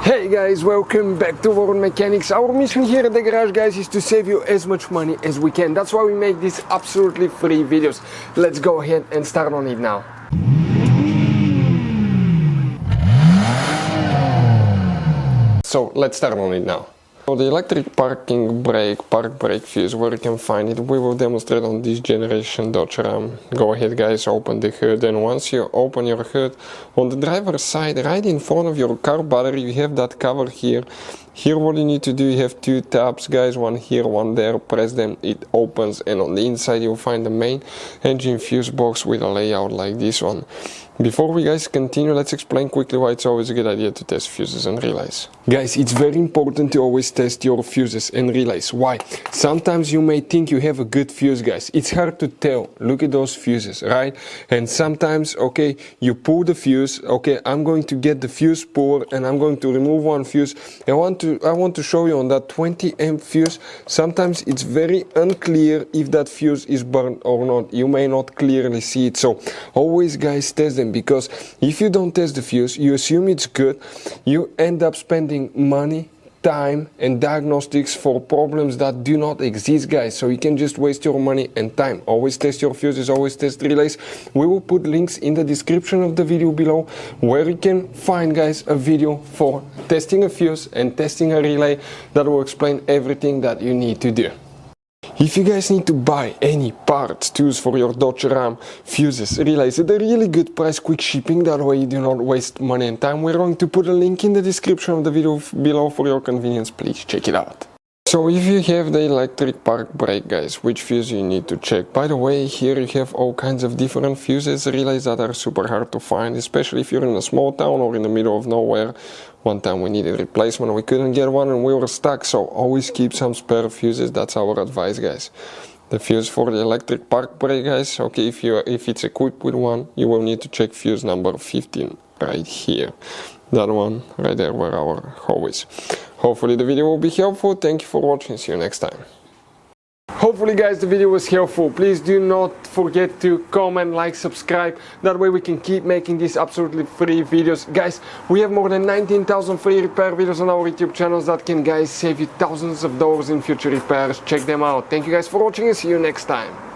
Hey guys, welcome back to World Mechanics. Our mission here at the garage, guys, is to save you as much money as we can. That's why we make these absolutely free videos. Let's go ahead and start on it now. So let's start on it now. For the electric park brake fuse, where you can find it, we will demonstrate on this generation Dodge Ram. Go ahead guys, open the hood, and once you open your hood, on the driver's side, right in front of your car battery, you have that cover here. Here what you need to do, you have two tabs guys, one here, one there, press them, it opens, and on the inside you'll find the main engine fuse box with a layout like this one. Before we guys continue, let's explain quickly why it's always a good idea to test fuses and relays. Guys, it's very important to always test your fuses and relays. Why? Sometimes you may think you have a good fuse, guys. It's hard to tell. Look at those fuses, right? And sometimes, okay, you pull the fuse, okay, I'm going to get the fuse puller and I'm going to remove one fuse. I want to show you on that 20 amp fuse, sometimes it's very unclear if that fuse is burned or not. You may not clearly see it. So always guys test them, because if you don't test the fuse, you assume it's good, you end up spending money, time and diagnostics for problems that do not exist, guys. So you can just waste your money and time. Always test your fuses, always test relays. We will put links in the description of the video below where you can find, guys, a video for testing a fuse and testing a relay that will explain everything that you need to do. If you guys need to buy any parts, tools for your Dodge Ram, fuses, relays at a really good price, quick shipping, that way you do not waste money and time, we're going to put a link in the description of the video below for your convenience. Please check it out. So if you have the electric park brake, guys, which fuse you need to check? By the way, here you have all kinds of different fuses, relays that are super hard to find, especially if you're in a small town or in the middle of nowhere. One time we needed replacement, we couldn't get one and we were stuck, so always keep some spare fuses. That's our advice, guys. The fuse for the electric park brake, guys, okay, if it's equipped with one, you will need to check fuse number 15 right here. That one right there where our hole is. Hopefully the video will be helpful. Thank you for watching. See you next time. Hopefully guys the video was helpful. Please do not forget to comment, like, subscribe. That way we can keep making these absolutely free videos. Guys, we have more than 19,000 free repair videos on our YouTube channels that can, guys, save you thousands of dollars in future repairs. Check them out. Thank you guys for watching and see you next time.